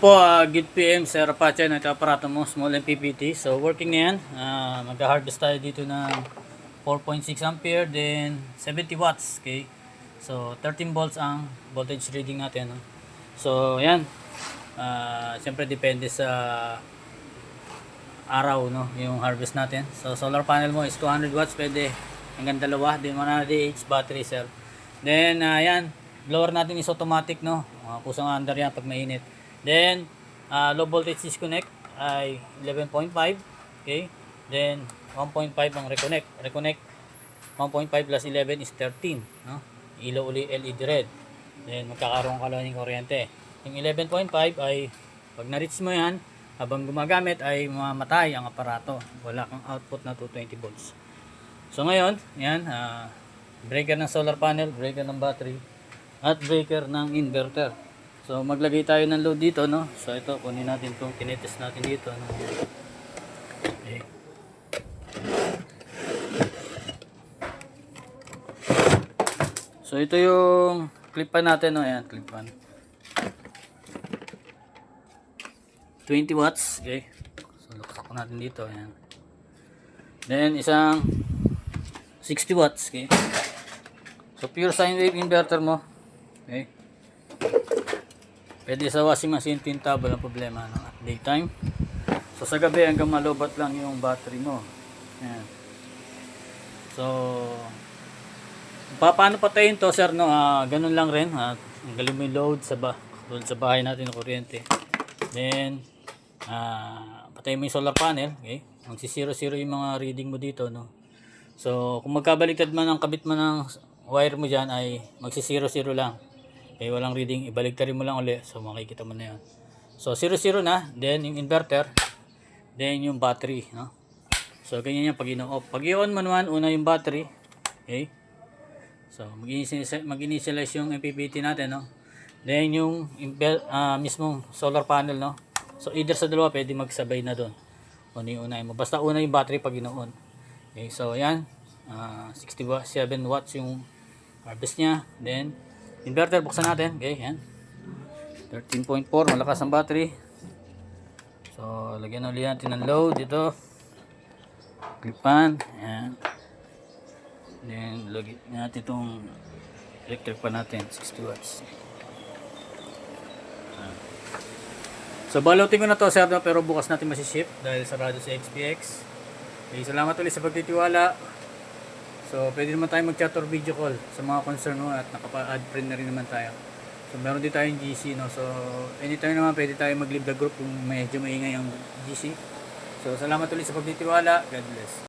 po, good PM Sir Apache na ito aparato mo, small MPPT. So working na yan. Mag-harvest tayo dito ng 4.6 ampere, then 70 watts. Okay. So 13 volts ang voltage reading natin. No? So yan. Siyempre depende sa araw, no, yung harvest natin. So solar panel mo is 200 watts, pwede hanggang dalawa. Then 100 Ah battery cell. Then yan, blower natin is automatic, no. Kusang under yan pag mainit. Then low voltage disconnect ay 11.5. Okay. Then 1.5 ang reconnect. Reconnect 1.5 plus 11 is 13, no. Ilaw uli LED red. Then magkakaroon ka lang ng kuryente. Yung 11.5 ay pag na-reach mo yan, habang gumagamit ay mamamatay ang aparato. Wala kang output na 220 volts. So ngayon, yan, breaker ng solar panel, breaker ng battery, at breaker ng inverter. So maglagay tayo ng load dito, no. So ito, kunin natin itong tinetest natin dito, no? Okay. So ito yung clip-pan natin, no. Ayan, clip-pan. 20 watts. Okay. So luksak natin dito. Ayan. Then isang 60 watts. Okay. So pure sine wave inverter mo. Okay. Pwede sa washing machine, tinta, walang problema, no? At daytime. So sa gabi hanggang malobat lang yung battery mo. Ayan. So paano patayin to, sir, no? Ganun lang rin. Tanggalin mo yung load sa bahay natin ng kuryente. Then patayin mo yung solar panel. Okay. Magsi-0 yung mga reading mo dito, no. So kung magkabaliktad man ang kabit mo ng wire mo dyan, ay magsi-0 lang. Okay, walang reading, ibaligtarin mo lang uli. So makikita mo na yan. So 0 na. Then yung inverter, then yung battery, no. So ganyan yan pag ino-off. Pag i-on mo naman, una yung battery. Okay. So mag-initialize yung MPPT natin, no. Then yung mismong solar panel, no. So either sa dalawa pwede magsabay na doon. Una mo. Basta una yung battery pag ino-on. Okay, so yan. 67 watts yung harvest niya. Then inverter buksan natin. Okay, yan. 13.4, malakas ang battery. So lagyan ulit natin ng load dito. Clip-pan. Yan. Then lagyan natin itong electric pan natin, 60 watts. So balutin ko na to, sir, pero bukas natin masiship dahil sarado sa XPX. Okay, salamat ulit sa pagtitiwala. So pwede naman tayo mag-chat or video call sa mga concern mo, at nakapa-add friend na rin naman tayo. So meron din tayong GC, no. So anytime naman pwede tayo mag-leave the group kung medyo maingay ang GC. So salamat ulit sa pagtitiwala. God bless.